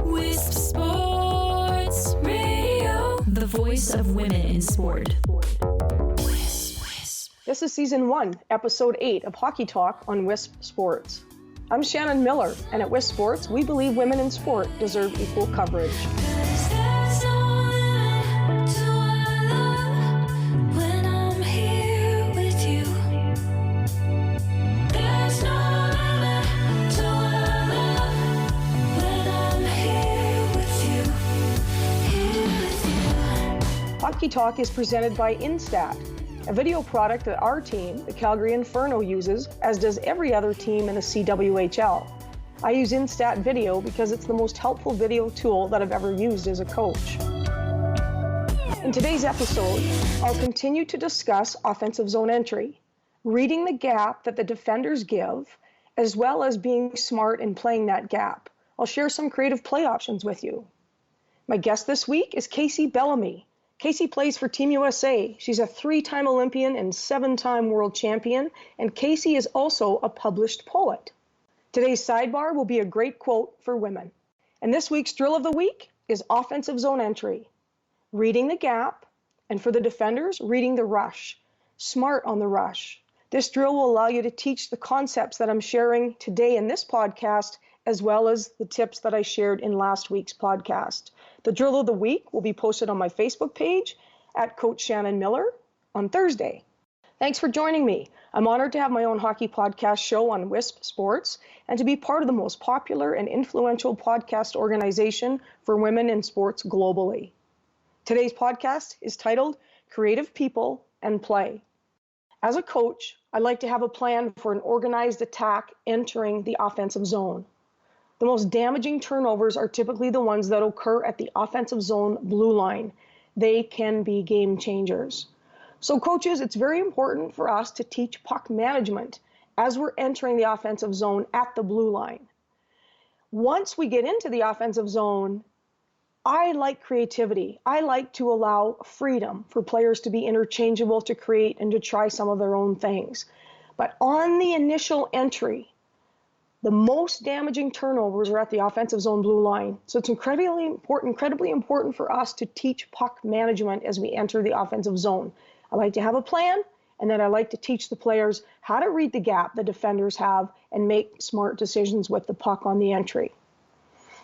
Wisp Sports Radio, the voice of women in sport. This is Season 1, Episode 8 of Hockey Talk on Wisp Sports. I'm Shannon Miller, and at Wisp Sports, we believe women in sport deserve equal coverage. Hockey Talk is presented by Instat, a video product that our team, the Calgary Inferno, uses, as does every other team in the CWHL. I use Instat Video because it's the most helpful video tool that I've ever used as a coach. In today's episode, I'll continue to discuss offensive zone entry, reading the gap that the defenders give, as well as being smart in playing that gap. I'll share some creative play options with you. My guest this week is Kacey Bellamy. Kacey plays for Team USA. She's a 3-time Olympian and 7-time world champion, and Kacey is also a published poet. Today's sidebar will be a great quote for women. And this week's drill of the week is offensive zone entry, reading the gap, and for the defenders, reading the rush. Smart on the rush. This drill will allow you to teach the concepts that I'm sharing today in this podcast, as well as the tips that I shared in last week's podcast. The drill of the week will be posted on my Facebook page at Coach Shannon Miller on Thursday. Thanks for joining me. I'm honored to have my own hockey podcast show on Wisp Sports and to be part of the most popular and influential podcast organization for women in sports globally. Today's podcast is titled Creative People and Play. As a coach, I like to have a plan for an organized attack entering the offensive zone. The most damaging turnovers are typically the ones that occur at the offensive zone blue line. They can be game changers. So coaches, it's very important for us to teach puck management as we're entering the offensive zone at the blue line. Once we get into the offensive zone, I like creativity. I like to allow freedom for players to be interchangeable, to create and to try some of their own things. But on the initial entry, the most damaging turnovers are at the offensive zone blue line. So it's incredibly important for us to teach puck management as we enter the offensive zone. I like to have a plan, and then I like to teach the players how to read the gap the defenders have and make smart decisions with the puck on the entry.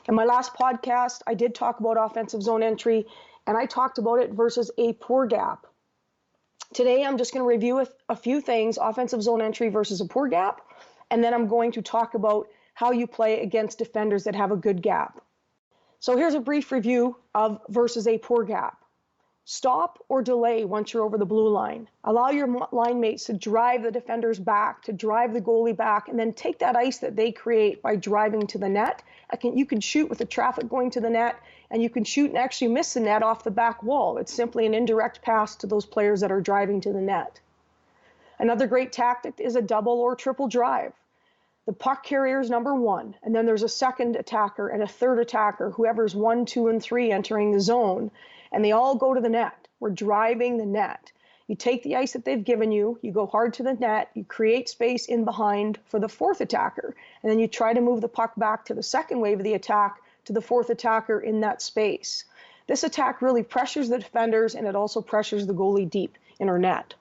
In my last podcast, I did talk about offensive zone entry, and I talked about it versus a poor gap. Today, I'm just going to review a few things, offensive zone entry versus a poor gap, and then I'm going to talk about how you play against defenders that have a good gap. So here's a brief review of versus a poor gap. Stop or delay once you're over the blue line. Allow your line mates to drive the defenders back, to drive the goalie back, and then take that ice that they create by driving to the net. You can shoot with the traffic going to the net, and you can shoot and actually miss the net off the back wall. It's simply an indirect pass to those players that are driving to the net. Another great tactic is a double or triple drive. The puck carrier is number one, and then there's a second attacker and a third attacker, whoever's 1, 2, and 3 entering the zone, and they all go to the net. We're driving the net. You take the ice that they've given you, you go hard to the net, you create space in behind for the fourth attacker, and then you try to move the puck back to the second wave of the attack to the fourth attacker in that space. This attack really pressures the defenders, and it also pressures the goalie deep in our net.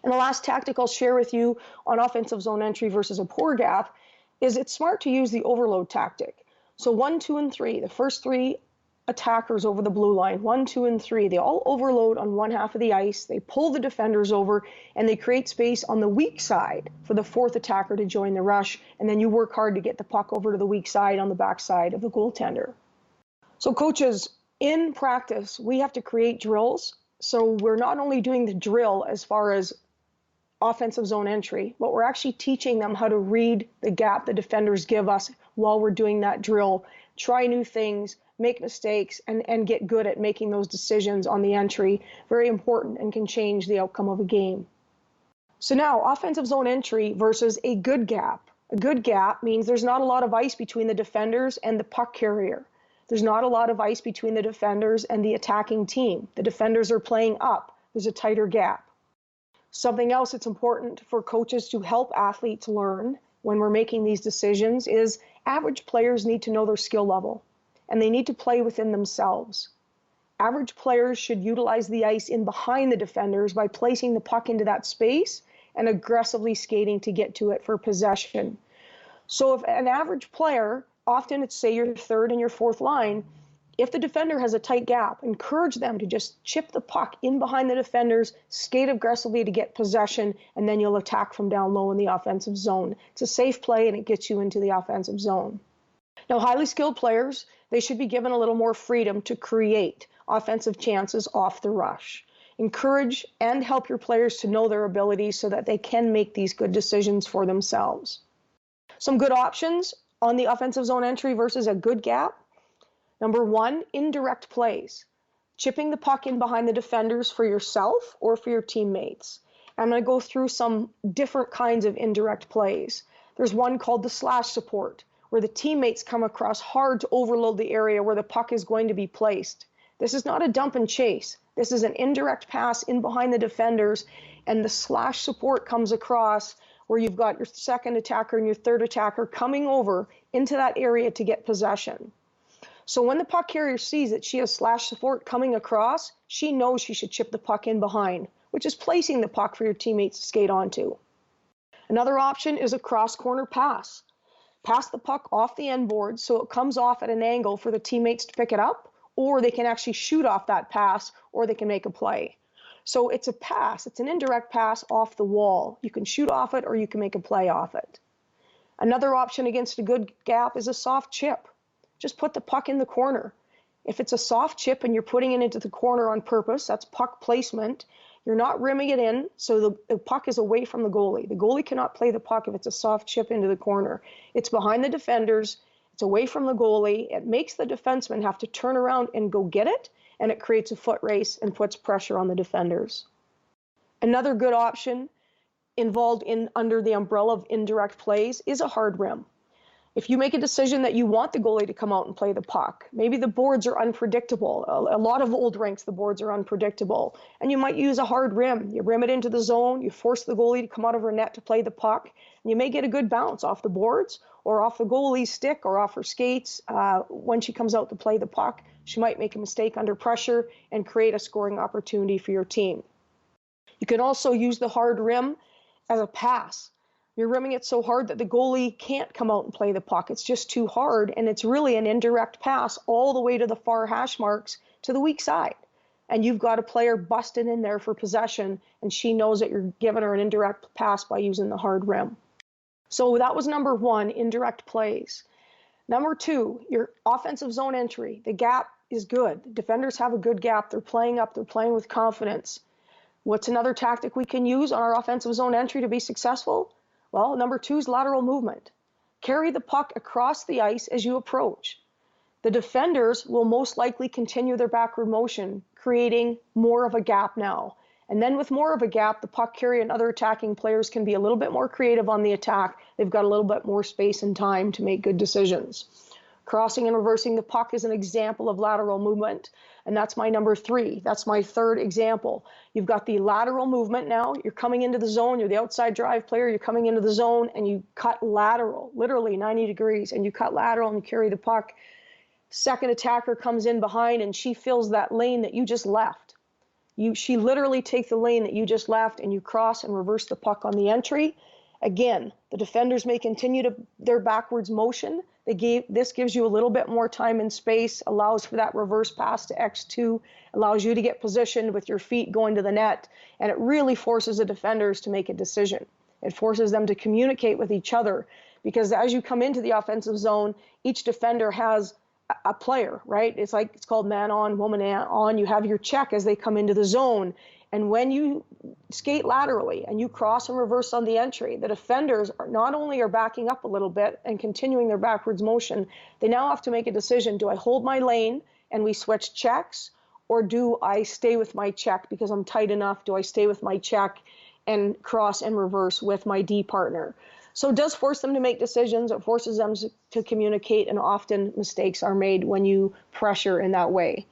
And the last tactic I'll share with you on offensive zone entry versus a poor gap is it's smart to use the overload tactic. So 1, 2, and 3, the first 3 attackers over the blue line, 1, 2, and 3, they all overload on one half of the ice. They pull the defenders over, and they create space on the weak side for the fourth attacker to join the rush. And then you work hard to get the puck over to the weak side on the backside of the goaltender. So coaches, in practice, we have to create drills. So we're not only doing the drill as far as offensive zone entry, but we're actually teaching them how to read the gap the defenders give us while we're doing that drill, try new things, make mistakes, and get good at making those decisions on the entry. Very important and can change the outcome of a game. So now, offensive zone entry versus a good gap. A good gap means there's not a lot of ice between the defenders and the puck carrier. There's not a lot of ice between the defenders and the attacking team. The defenders are playing up. There's a tighter gap. Something else that's important for coaches to help athletes learn when we're making these decisions is average players need to know their skill level, and they need to play within themselves. Average players should utilize the ice in behind the defenders by placing the puck into that space and aggressively skating to get to it for possession. So if an average player, often it's say your third and your fourth line, if the defender has a tight gap, encourage them to just chip the puck in behind the defenders, skate aggressively to get possession, and then you'll attack from down low in the offensive zone. It's a safe play and it gets you into the offensive zone. Now, highly skilled players, they should be given a little more freedom to create offensive chances off the rush. Encourage and help your players to know their abilities so that they can make these good decisions for themselves. Some good options on the offensive zone entry versus a good gap. Number one, indirect plays. Chipping the puck in behind the defenders for yourself or for your teammates. I'm going to go through some different kinds of indirect plays. There's one called the slash support, where the teammates come across hard to overload the area where the puck is going to be placed. This is not a dump and chase. This is an indirect pass in behind the defenders, and the slash support comes across where you've got your second attacker and your third attacker coming over into that area to get possession. So when the puck carrier sees that she has slash support coming across, she knows she should chip the puck in behind, which is placing the puck for your teammates to skate onto. Another option is a cross-corner pass. Pass the puck off the end board so it comes off at an angle for the teammates to pick it up, or they can actually shoot off that pass, or they can make a play. So it's a pass. It's an indirect pass off the wall. You can shoot off it, or you can make a play off it. Another option against a good gap is a soft chip. Just put the puck in the corner. If it's a soft chip and you're putting it into the corner on purpose, that's puck placement. You're not rimming it in, so the puck is away from the goalie. The goalie cannot play the puck if it's a soft chip into the corner. It's behind the defenders. It's away from the goalie. It makes the defenseman have to turn around and go get it, and it creates a foot race and puts pressure on the defenders. Another good option involved in under the umbrella of indirect plays is a hard rim. If you make a decision that you want the goalie to come out and play the puck, maybe the boards are unpredictable. A lot of old rinks, the boards are unpredictable. And you might use a hard rim. You rim it into the zone, you force the goalie to come out of her net to play the puck, and you may get a good bounce off the boards or off the goalie's stick or off her skates. When she comes out to play the puck, she might make a mistake under pressure and create a scoring opportunity for your team. You can also use the hard rim as a pass. You're rimming it so hard that the goalie can't come out and play the puck. It's just too hard, and it's really an indirect pass all the way to the far hash marks to the weak side. And you've got a player busting in there for possession, and she knows that you're giving her an indirect pass by using the hard rim. So that was number one, indirect plays. Number two, your offensive zone entry. The gap is good. The defenders have a good gap. They're playing up. They're playing with confidence. What's another tactic we can use on our offensive zone entry to be successful? Well, number two is lateral movement. Carry the puck across the ice as you approach. The defenders will most likely continue their backward motion, creating more of a gap now. And then with more of a gap, the puck carrier and other attacking players can be a little bit more creative on the attack. They've got a little bit more space and time to make good decisions. Crossing and reversing the puck is an example of lateral movement, and that's my number three. That's my third example. You've got the lateral movement now. You're coming into the zone. You're the outside drive player. You're coming into the zone, and you cut lateral, literally 90 degrees, and you cut lateral and you carry the puck. Second attacker comes in behind, and she fills that lane that you just left. She literally takes the lane that you just left, and you cross and reverse the puck on the entry. Again, the defenders may continue their backwards motion. This gives you a little bit more time and space, allows for that reverse pass to X2, allows you to get positioned with your feet going to the net, and it really forces the defenders to make a decision. It forces them to communicate with each other, because as you come into the offensive zone, each defender has a player, right? It's called man on, woman on. You have your check as they come into the zone. And when you skate laterally and you cross and reverse on the entry, the defenders are not only backing up a little bit and continuing their backwards motion, they now have to make a decision. Do I hold my lane and we switch checks, or do I stay with my check because I'm tight enough? Do I stay with my check and cross and reverse with my D partner? So it does force them to make decisions. It forces them to communicate, and often mistakes are made when you pressure in that way.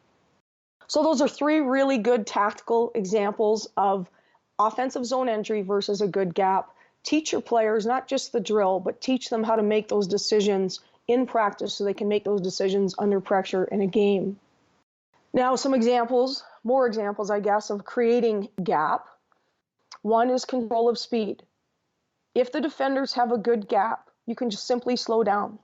So those are three really good tactical examples of offensive zone entry versus a good gap. Teach your players not just the drill, but teach them how to make those decisions in practice so they can make those decisions under pressure in a game. Now, some examples, more examples, I guess, of creating gap. One is control of speed. If the defenders have a good gap, you can just simply slow down.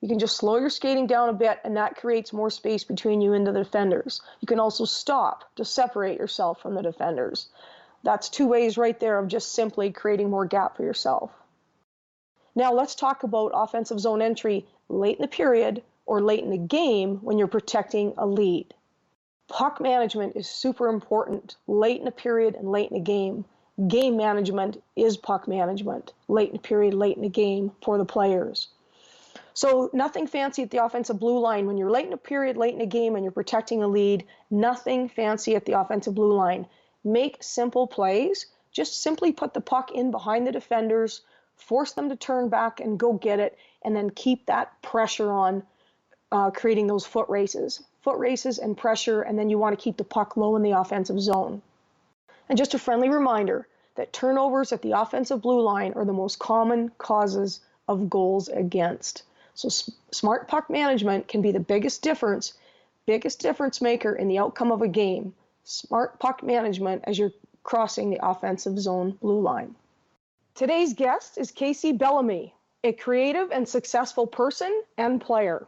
You can just slow your skating down a bit, and that creates more space between you and the defenders. You can also stop to separate yourself from the defenders. That's two ways right there of just simply creating more gap for yourself. Now let's talk about offensive zone entry late in the period or late in the game when you're protecting a lead. Puck management is super important late in the period and late in the game. Game management is puck management, late in the period, late in the game for the players. So nothing fancy at the offensive blue line when you're late in a period, late in a game, and you're protecting a lead. Nothing fancy at the offensive blue line. Make simple plays. Just simply put the puck in behind the defenders, force them to turn back and go get it, and then keep that pressure on, creating those foot races. Foot races and pressure, and then you want to keep the puck low in the offensive zone. And just a friendly reminder that turnovers at the offensive blue line are the most common causes of goals against. So smart puck management can be the biggest difference maker in the outcome of a game. Smart puck management as you're crossing the offensive zone blue line. Today's guest is Kacey Bellamy, a creative and successful person and player.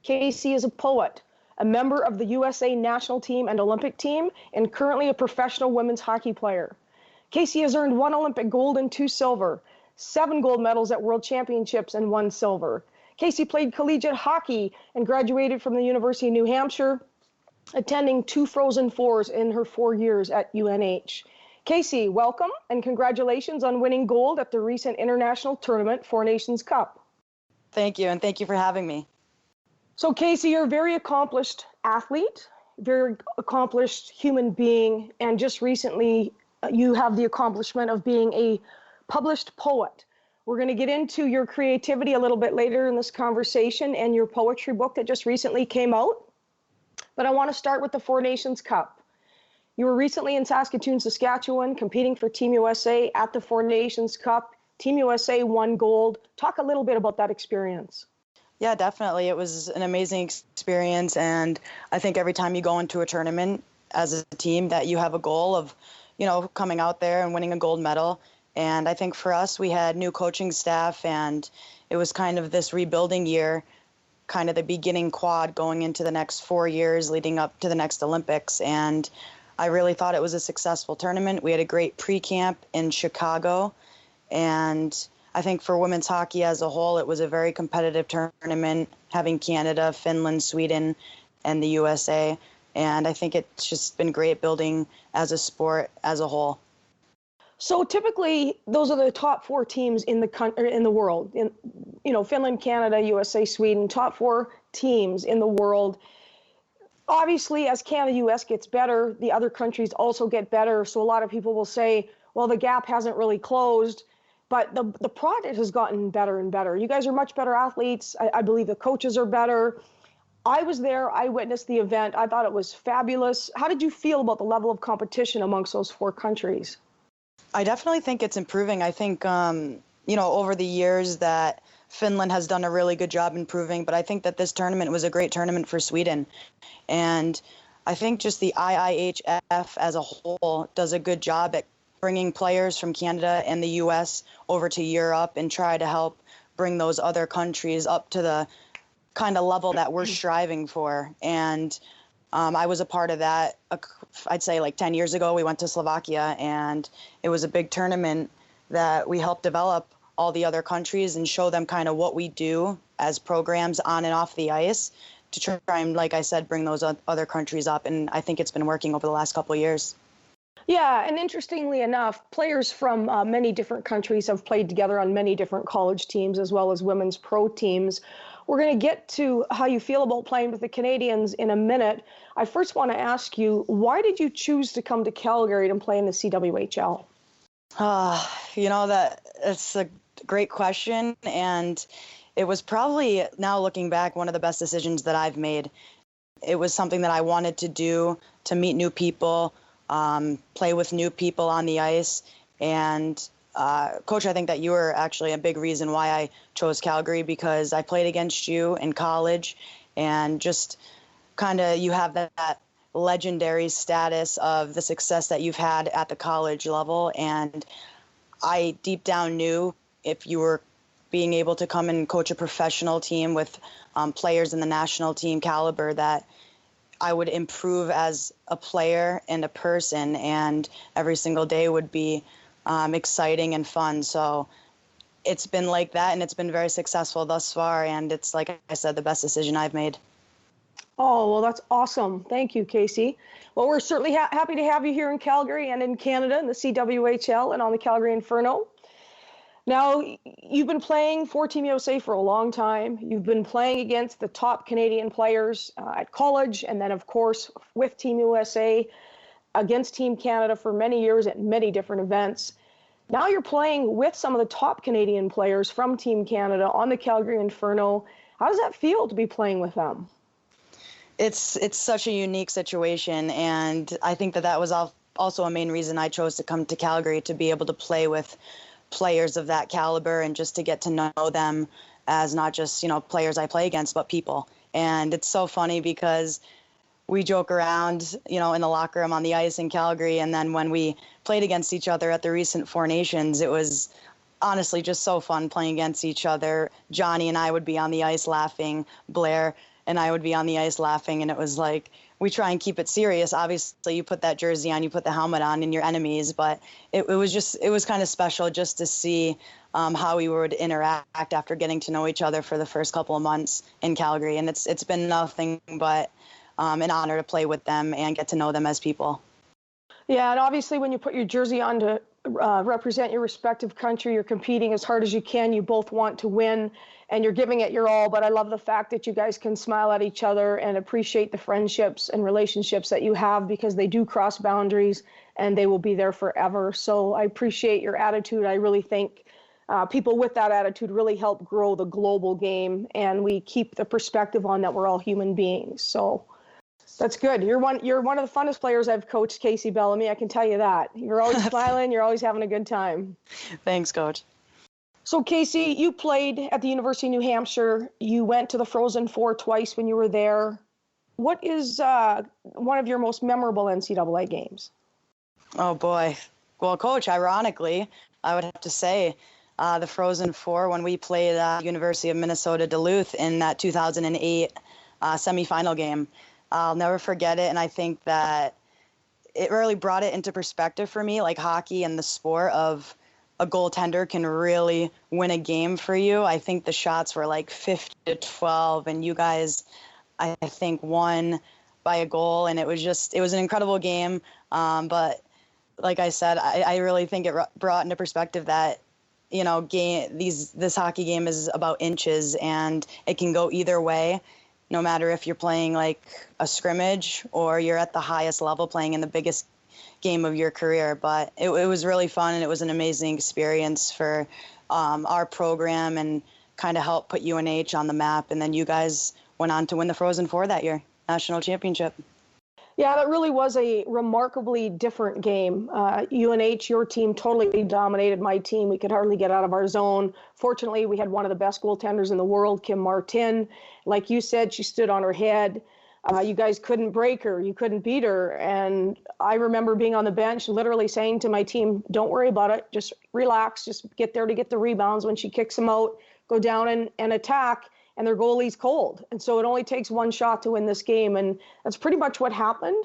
Kacey is a poet, a member of the USA national team and Olympic team, and currently a professional women's hockey player. Kacey has earned 1 Olympic gold and 2 silver, 7 gold medals at World Championships, and 1 silver. Kacey played collegiate hockey and graduated from the University of New Hampshire, attending 2 Frozen Fours in her 4 years at UNH. Kacey, welcome and congratulations on winning gold at the recent international tournament, Four Nations Cup. Thank you, and thank you for having me. So Kacey, you're a very accomplished athlete, very accomplished human being, and just recently you have the accomplishment of being a published poet. We're going to get into your creativity a little bit later in this conversation and your poetry book that just recently came out. But I want to start with the Four Nations Cup. You were recently in Saskatoon, Saskatchewan, competing for Team USA at the Four Nations Cup. Team USA won gold. Talk a little bit about that experience. Yeah, definitely. It was an amazing experience, and I think every time you go into a tournament as a team that you have a goal of, coming out there and winning a gold medal. And I think for us, we had new coaching staff, and it was kind of this rebuilding year, kind of the beginning quad going into the next 4 years leading up to the next Olympics. And I really thought it was a successful tournament. We had a great pre-camp in Chicago, and I think for women's hockey as a whole, it was a very competitive tournament, having Canada, Finland, Sweden, and the USA. And I think it's just been great building as a sport as a whole. So typically, those are the top 4 teams in the world. Finland, Canada, USA, Sweden, top 4 teams in the world. Obviously, as Canada, US gets better, the other countries also get better. So a lot of people will say, well, the gap hasn't really closed. But the product has gotten better and better. You guys are much better athletes. I believe the coaches are better. I was there. I witnessed the event. I thought it was fabulous. How did you feel about the level of competition amongst those 4 countries? I definitely think it's improving. I think, over the years that Finland has done a really good job improving, but I think that this tournament was a great tournament for Sweden. And I think just the IIHF as a whole does a good job at bringing players from Canada and the U.S. over to Europe and try to help bring those other countries up to the kind of level that we're striving for. And I was a part of that. I'd say like 10 years ago, we went to Slovakia, and it was a big tournament that we helped develop all the other countries and show them kind of what we do as programs on and off the ice to try and, like I said, bring those other countries up. And I think it's been working over the last couple of years. Yeah, and interestingly enough, players from many different countries have played together on many different college teams as well as women's pro teams. We're going to get to how you feel about playing with the Canadians in a minute. I first want to ask you, why did you choose to come to Calgary and play in the CWHL? That's a great question, and it was probably, now looking back, one of the best decisions that I've made. It was something that I wanted to do, to meet new people, play with new people on the ice, and Coach, I think that you were actually a big reason why I chose Calgary, because I played against you in college, and just kind of you have that legendary status of the success that you've had at the college level. And I deep down knew if you were being able to come and coach a professional team with players in the national team caliber, that I would improve as a player and a person, and every single day would be exciting and fun. So it's been like that, and it's been very successful thus far, and it's, like I said, the best decision I've made. Oh, well, that's awesome. Thank you, Kacey. Well, we're certainly happy to have you here in Calgary and in Canada in the CWHL and on the Calgary Inferno. Now, you've been playing for Team USA for a long time. You've been playing against the top Canadian players at college, and then, of course, with Team USA against Team Canada for many years at many different events. Now you're playing with some of the top Canadian players from Team Canada on the Calgary Inferno. How does that feel to be playing with them? It's such a unique situation, and I think that was also a main reason I chose to come to Calgary, to be able to play with players of that caliber and just to get to know them as not just, players I play against, but people. And it's so funny because we joke around, in the locker room on the ice in Calgary, and then when we played against each other at the recent Four Nations, it was honestly just so fun playing against each other. Johnny and I would be on the ice laughing, Blair and I would be on the ice laughing, and it was like, we try and keep it serious. Obviously, you put that jersey on, you put the helmet on, and your enemies, but it was kind of special just to see how we would interact after getting to know each other for the first couple of months in Calgary, and it's been nothing but an honor to play with them and get to know them as people. Yeah, and obviously when you put your jersey on to represent your respective country, you're competing as hard as you can. You both want to win, and you're giving it your all. But I love the fact that you guys can smile at each other and appreciate the friendships and relationships that you have, because they do cross boundaries and they will be there forever. So I appreciate your attitude. I really think people with that attitude really help grow the global game, and we keep the perspective on that we're all human beings. So that's good. You're one of the funnest players I've coached, Kacey Bellamy. I can tell you that. You're always smiling. You're always having a good time. Thanks, Coach. So, Kacey, you played at the University of New Hampshire. You went to the Frozen Four twice when you were there. What is one of your most memorable NCAA games? Oh, boy. Well, Coach, ironically, I would have to say the Frozen Four when we played University of Minnesota Duluth in that 2008 semifinal game. I'll never forget it, and I think that it really brought it into perspective for me, like hockey and the sport of a goaltender can really win a game for you. I think the shots were like 50-12, and you guys, I think, won by a goal, and it was an incredible game. But like I said, I really think it brought into perspective that, this hockey game is about inches, and it can go either way, no matter if you're playing like a scrimmage or you're at the highest level playing in the biggest game of your career. But it was really fun, and it was an amazing experience for our program, and kind of helped put UNH on the map. And then you guys went on to win the Frozen Four that year, national championship. Yeah, that really was a remarkably different game. UNH, your team, totally dominated my team. We could hardly get out of our zone. Fortunately, we had one of the best goaltenders in the world, Kim Martin. Like you said, she stood on her head. You guys couldn't break her. You couldn't beat her. And I remember being on the bench, literally saying to my team, don't worry about it. Just relax. Just get there to get the rebounds. When she kicks them out, go down and attack. And their goalie's cold. And so it only takes one shot to win this game. And that's pretty much what happened.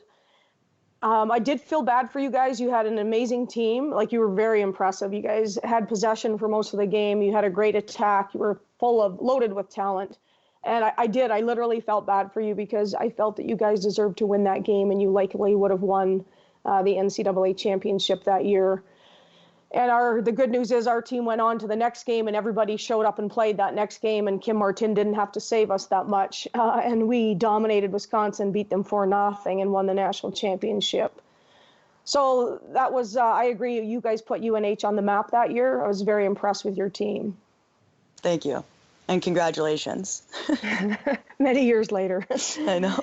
I did feel bad for you guys. You had an amazing team. Like, you were very impressive. You guys had possession for most of the game. You had a great attack. You were loaded with talent. And I literally felt bad for you, because I felt that you guys deserved to win that game, and you likely would have won the NCAA championship that year. And the good news is our team went on to the next game, and everybody showed up and played that next game, and Kim Martin didn't have to save us that much. And we dominated Wisconsin, beat them 4-0, and won the national championship. So that was, I agree, you guys put UNH on the map that year. I was very impressed with your team. Thank you. And congratulations. Many years later. I know.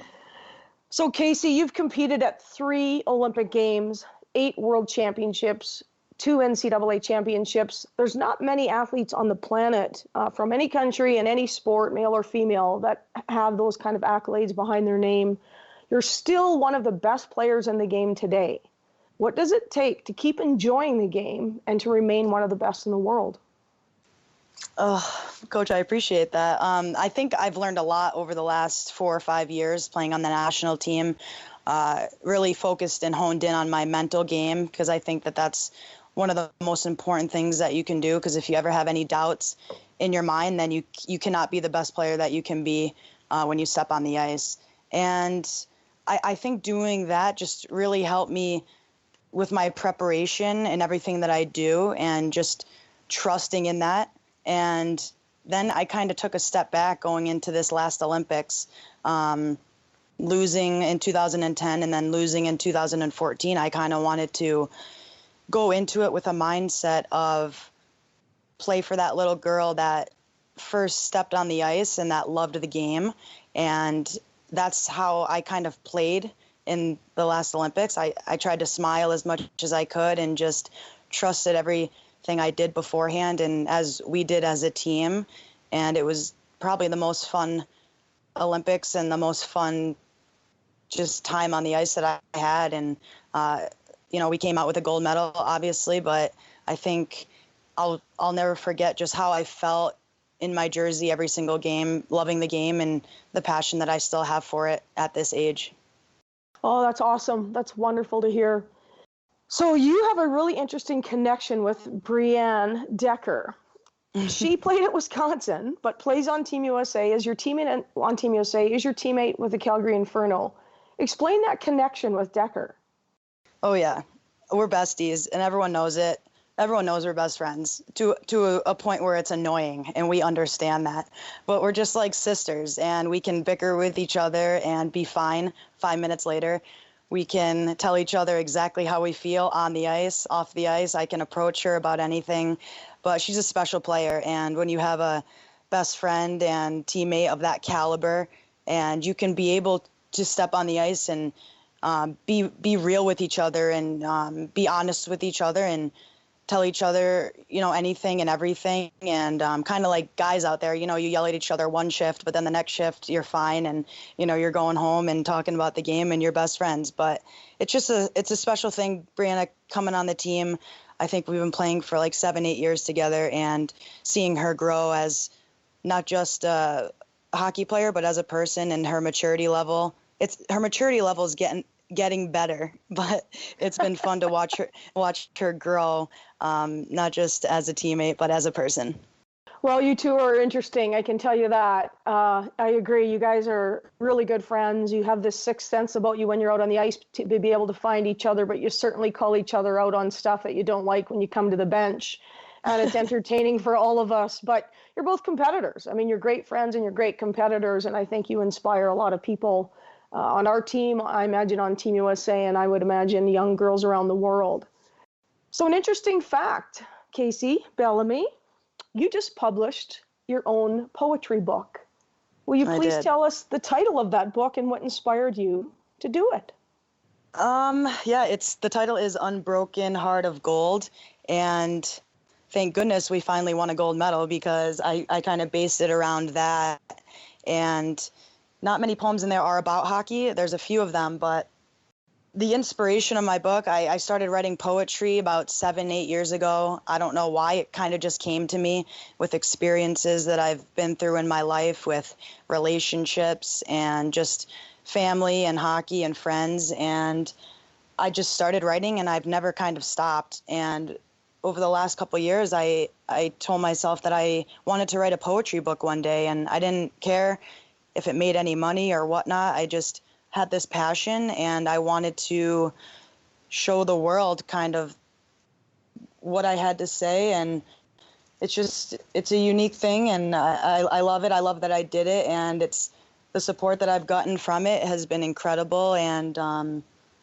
So, Kacey, you've competed at 3 Olympic Games, 8 World Championships, 2 NCAA championships. There's not many athletes on the planet from any country and any sport, male or female, that have those kind of accolades behind their name. You're still one of the best players in the game today. What does it take to keep enjoying the game and to remain one of the best in the world? Oh, Coach, I appreciate that. I think I've learned a lot over the last 4 or 5 years playing on the national team, really focused and honed in on my mental game, because I think that that's one of the most important things that you can do, because if you ever have any doubts in your mind, then you cannot be the best player that you can be when you step on the ice. And I think doing that just really helped me with my preparation and everything that I do, and just trusting in that. And then I kind of took a step back going into this last Olympics, losing in 2010 and then losing in 2014. I kind of wanted to go into it with a mindset of play for that little girl that first stepped on the ice and that loved the game. And that's how I kind of played in the last Olympics. I tried to smile as much as I could and just trusted everything I did beforehand and as we did as a team. And it was probably the most fun Olympics and the most fun just time on the ice that I had. And, we came out with a gold medal, obviously, but I think I'll never forget just how I felt in my jersey every single game, loving the game and the passion that I still have for it at this age. Oh, that's awesome. That's wonderful to hear. So you have a really interesting connection with Brianne Decker. She played at Wisconsin, but plays on Team USA, is your teammate on Team USA, is your teammate with the Calgary Inferno. Explain that connection with Decker. Oh, yeah. We're besties, and everyone knows it. Everyone knows we're best friends to a point where it's annoying, and we understand that. But we're just like sisters, and we can bicker with each other and be fine 5 minutes later. We can tell each other exactly how we feel on the ice, off the ice. I can approach her about anything, but she's a special player. And when you have a best friend and teammate of that caliber, and you can be able to step on the ice and be real with each other and be honest with each other and tell each other, anything and everything. And kind of like guys out there, you yell at each other one shift, but then the next shift you're fine. And, you're going home and talking about the game and you're best friends. But it's just it's a special thing, Brianna, coming on the team. I think we've been playing for like 7-8 years together, and seeing her grow as not just a hockey player, but as a person, and her maturity level. Her maturity level is getting better, but it's been fun to watch her grow, not just as a teammate, but as a person. Well, you two are interesting. I can tell you that. I agree. You guys are really good friends. You have this sixth sense about you when you're out on the ice to be able to find each other, but you certainly call each other out on stuff that you don't like when you come to the bench. And it's entertaining for all of us. But you're both competitors. I mean, you're great friends and you're great competitors. And I think you inspire a lot of people on our team, I imagine on Team USA, and I would imagine young girls around the world. So an interesting fact, Kacey Bellamy, you just published your own poetry book. Will you please tell us the title of that book and what inspired you to do it? Yeah, the title is Unbroken Heart of Gold, and thank goodness we finally won a gold medal, because I kind of based it around that. And not many poems in there are about hockey. There's a few of them, but the inspiration of my book, I started writing poetry about 7-8 years ago. I don't know why. It kind of just came to me with experiences that I've been through in my life, with relationships and just family and hockey and friends. And I just started writing, and I've never kind of stopped. And over the last couple of years, I told myself that I wanted to write a poetry book one day, and I didn't care if it made any money or whatnot. I just had this passion, and I wanted to show the world kind of what I had to say. And it's a unique thing, and I love it. I love that I did it, and the support that I've gotten from it has been incredible. And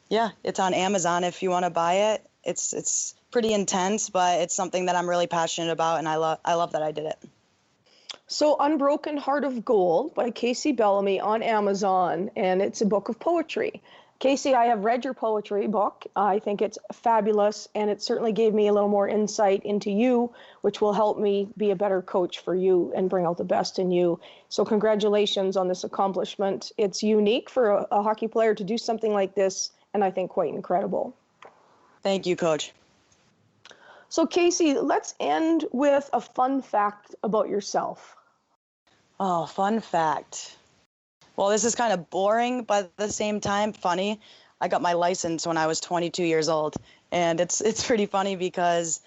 yeah, it's on Amazon if you want to buy it. It's pretty intense, but it's something that I'm really passionate about, and I love that I did it. So Unbroken Heart of Gold by Kacey Bellamy on Amazon, and it's a book of poetry. Kacey, I have read your poetry book. I think it's fabulous, and it certainly gave me a little more insight into you, which will help me be a better coach for you and bring out the best in you. So congratulations on this accomplishment. It's unique for a hockey player to do something like this, and I think quite incredible. Thank you, Coach. So Kacey, let's end with a fun fact about yourself. Oh, fun fact. Well, this is kind of boring, but at the same time, funny. I got my license when I was 22 years old, and it's pretty funny because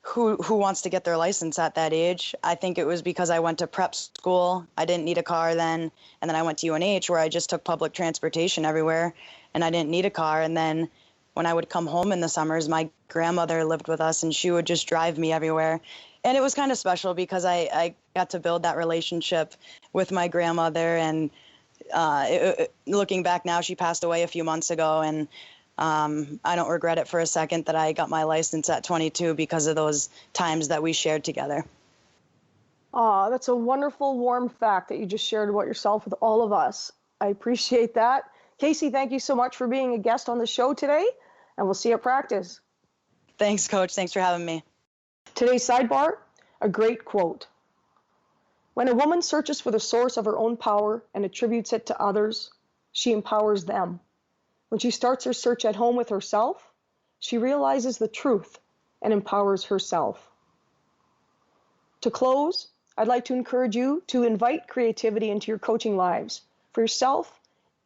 who wants to get their license at that age? I think it was because I went to prep school. I didn't need a car then, and then I went to UNH where I just took public transportation everywhere, and I didn't need a car. And then when I would come home in the summers, my grandmother lived with us, and she would just drive me everywhere. And it was kind of special because I got to build that relationship with my grandmother, and looking back now, she passed away a few months ago, and I don't regret it for a second that I got my license at 22 because of those times that we shared together. That's a wonderful, warm fact that you just shared about yourself with all of us. I appreciate that. Kacey, thank you so much for being a guest on the show today, and we'll see you at practice. Thanks, Coach. Thanks for having me. Today's sidebar, a great quote. When a woman searches for the source of her own power and attributes it to others, she empowers them. When she starts her search at home with herself, she realizes the truth and empowers herself. To close, I'd like to encourage you to invite creativity into your coaching lives for yourself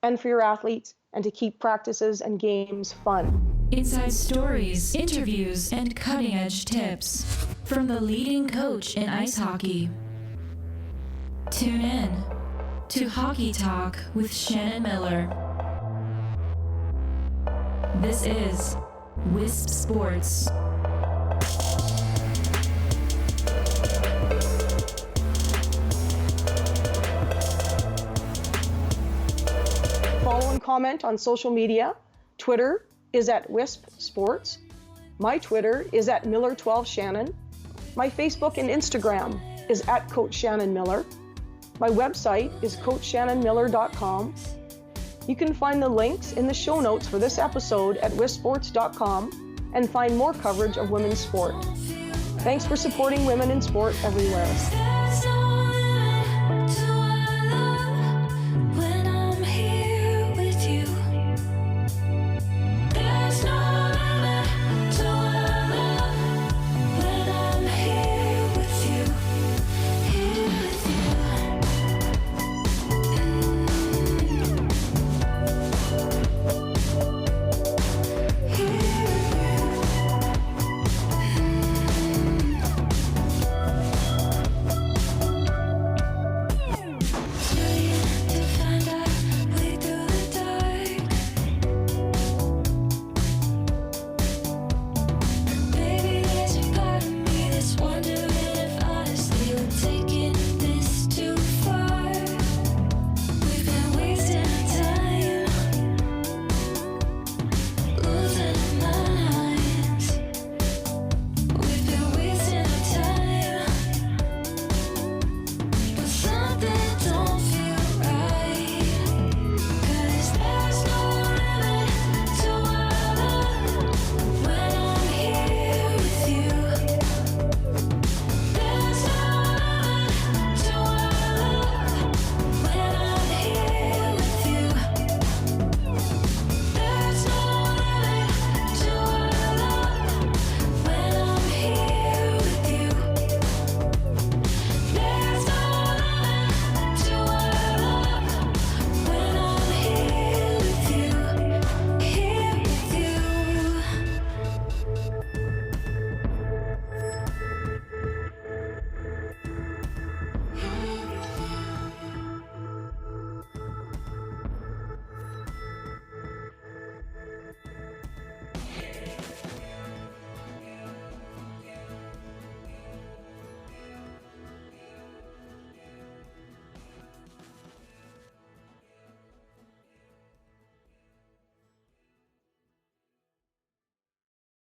and for your athletes, and to keep practices and games fun. Inside stories, interviews, and cutting-edge tips from the leading coach in ice hockey. Tune in to Hockey Talk with Shannon Miller. This is Wisp Sports. Follow and comment on social media. Twitter is at Wisp Sports. My Twitter is at Miller12Shannon. My Facebook and Instagram is at Coach Shannon Miller. My website is CoachShannonMiller.com. You can find the links in the show notes for this episode at wisports.com and find more coverage of women's sport. Thanks for supporting women in sport everywhere.